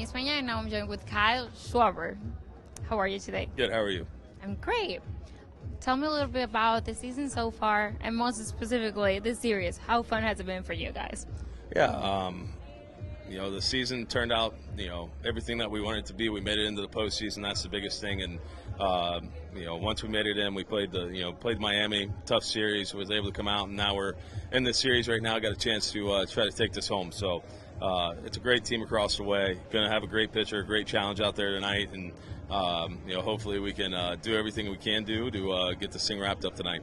is Peña, and now I'm joined with Kyle Schwarber. How are you today? Good, how are you? I'm great. Tell me a little bit about the season so far, and most specifically this series. How fun has it been for you guys? Yeah, the season turned out, everything that we wanted it to be. We made it into the postseason. That's the biggest thing. And once we made it in, we played played Miami, tough series. Was able to come out, and now we're in this series right now. Got a chance to try to take this home. So it's a great team across the way. Going to have a great pitcher, a great challenge out there tonight, and hopefully we can do everything we can do to get this thing wrapped up tonight.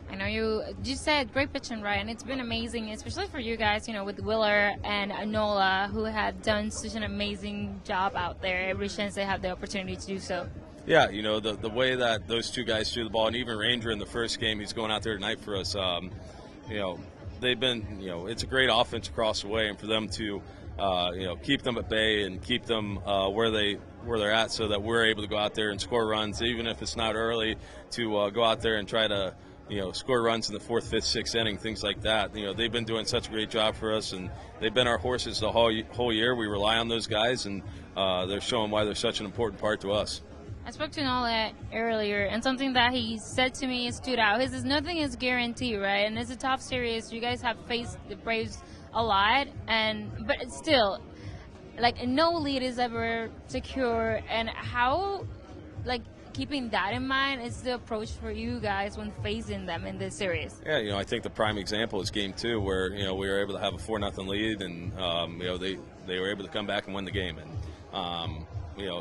I know you said great pitching, right? And it's been amazing, especially for you guys, with Willer and Nola, who have done such an amazing job out there every chance they have the opportunity to do so. Yeah, the way that those two guys threw the ball, and even Ranger in the first game, he's going out there tonight for us. They've been, it's a great offense across the way, and for them to, keep them at bay and keep them where they're at, so that we're able to go out there and score runs, even if it's not early, to go out there and try to, score runs in the fourth, fifth, sixth inning, things like that. They've been doing such a great job for us, and they've been our horses the whole year. We rely on those guys, and they're showing why they're such an important part to us. I spoke to Nola earlier, and something that he said to me stood out. He says nothing is guaranteed, right? And it's a tough series. You guys have faced the Braves a lot, but it's still, no lead is ever secure. And how, keeping that in mind is the approach for you guys when facing them in this series? Yeah, I think the prime example is Game 2, where we were able to have a 4-0 lead, and they were able to come back and win the game. And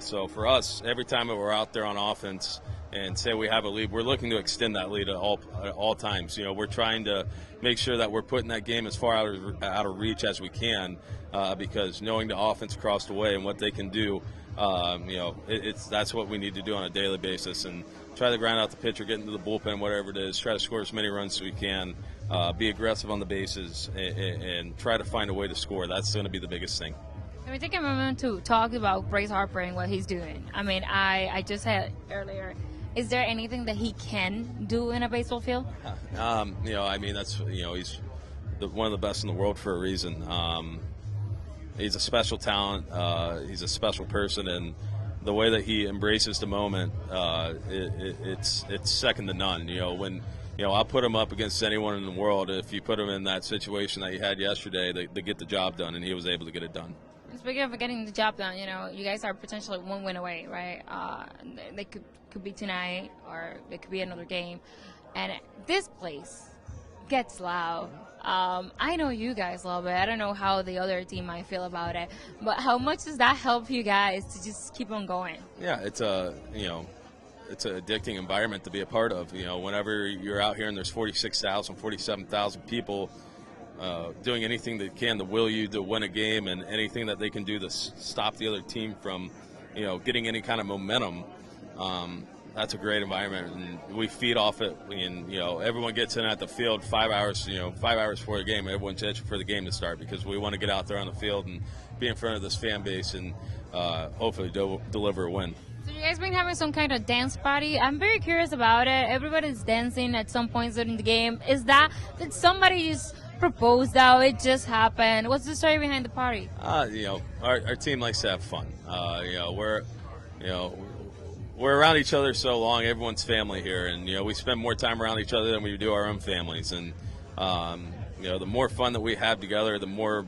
so for us, every time that we're out there on offense and say we have a lead, we're looking to extend that lead at all times. We're trying to make sure that we're putting that game as far out of reach as we can, because knowing the offense across the way and what they can do, that's what we need to do on a daily basis, and try to grind out the pitcher, get into the bullpen, whatever it is, try to score as many runs as we can, be aggressive on the bases, and try to find a way to score. That's going to be the biggest thing. Can we take a moment to talk about Bryce Harper and what he's doing? I mean, I just said earlier, is there anything that he can do in a baseball field? That's he's one of the best in the world for a reason. He's a special talent. He's a special person, and the way that he embraces the moment, it's second to none. When I'll put him up against anyone in the world. If you put him in that situation that you had yesterday, they get the job done, and he was able to get it done. Speaking of getting the job done, you guys are potentially one win away, right? They could be tonight, or it could be another game. And this place gets loud. I know you guys love it. I don't know how the other team might feel about it, but how much does that help you guys to just keep on going? Yeah, it's an addicting environment to be a part of. Whenever you're out here and there's 46,000, 47,000 people doing anything they can to will you to win a game, and anything that they can do to stop the other team from, getting any kind of momentum. That's a great environment, and we feed off it. And everyone gets in at the field 5 hours. 5 hours before the game, everyone's itching for the game to start, because we want to get out there on the field and be in front of this fan base, and hopefully deliver a win. So you guys been having some kind of dance party? I'm very curious about it. Everybody's dancing at some points during the game. Did somebody just propose that? It just happened? What's the story behind the party? Our team likes to have fun. We're around each other so long. Everyone's family here, and we spend more time around each other than we do our own families. And the more fun that we have together, the more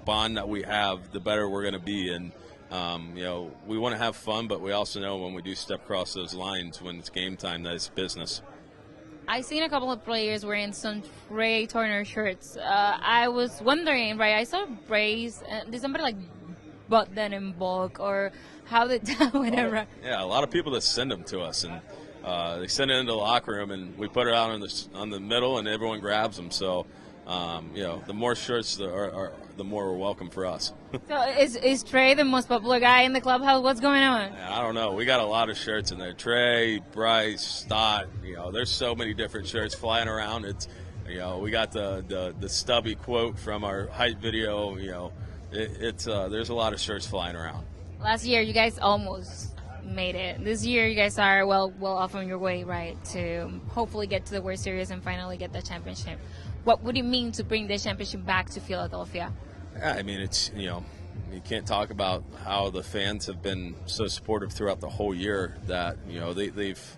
bond that we have, the better we're going to be. And we want to have fun, but we also know when we do step across those lines, when it's game time, that it's business. I've seen a couple of players wearing some Trey Turner shirts. I was wondering, right? I saw Braves. Did somebody bought them in bulk, or how did that whatever? Yeah, a lot of people that send them to us, and they send it into the locker room, and we put it out on the middle, and everyone grabs them. So, the more shirts the more we're welcome for us. So is Trey the most popular guy in the clubhouse? What's going on? I don't know. We got a lot of shirts in there. Trey, Bryce, Stott. There's so many different shirts flying around. It's we got the stubby quote from our hype video. There's a lot of shirts flying around. Last year, you guys almost made it. This year, you guys are well off on your way, right, to hopefully get to the World Series and finally get the championship. What would it mean to bring the championship back to Philadelphia? Yeah, I mean, it's you can't talk about how the fans have been so supportive throughout the whole year. That they've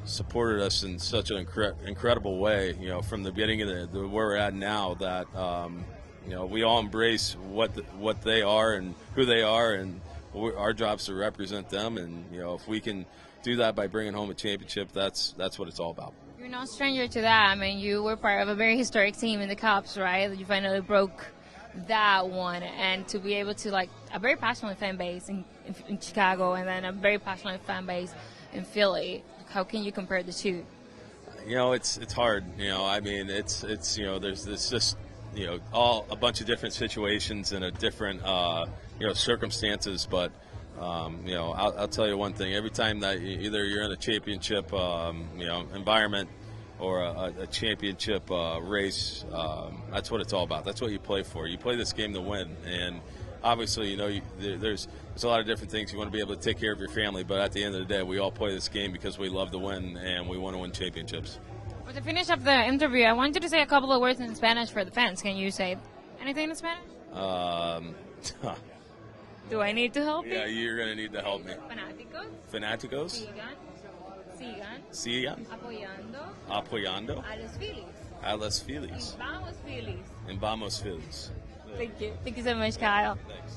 supported us in such an incredible way. From the beginning of where we're at now. That we all embrace what they are and who they are, and our job's to represent them. And if we can do that by bringing home a championship, that's what it's all about. You're no stranger to that. I mean, you were part of a very historic team in the Cups, right? You finally broke that one, and to be able to, like, a very passionate fan base in Chicago, and then a very passionate fan base in Philly. How can you compare the two? It's hard. I mean, it's there's just all a bunch of different situations and a different circumstances, but I'll tell you one thing. Every time that either you're in a championship environment or a championship race, that's what it's all about. That's what you play for. You play this game to win, and obviously, there's a lot of different things. You want to be able to take care of your family, but at the end of the day, we all play this game because we love to win and we want to win championships. For the finish of the interview, I want you to say a couple of words in Spanish for the fans. Can you say anything in Spanish? Do I need to help you? Yeah, you're going to need to help me. Fanáticos. Fanáticos. Sigan. Sigan. Apoyando. Apoyando. A los Phillies. A los Phillies. Y vamos Phillies. And vamos Phillies. Thank you. Thank you so much, Kyle. Thanks.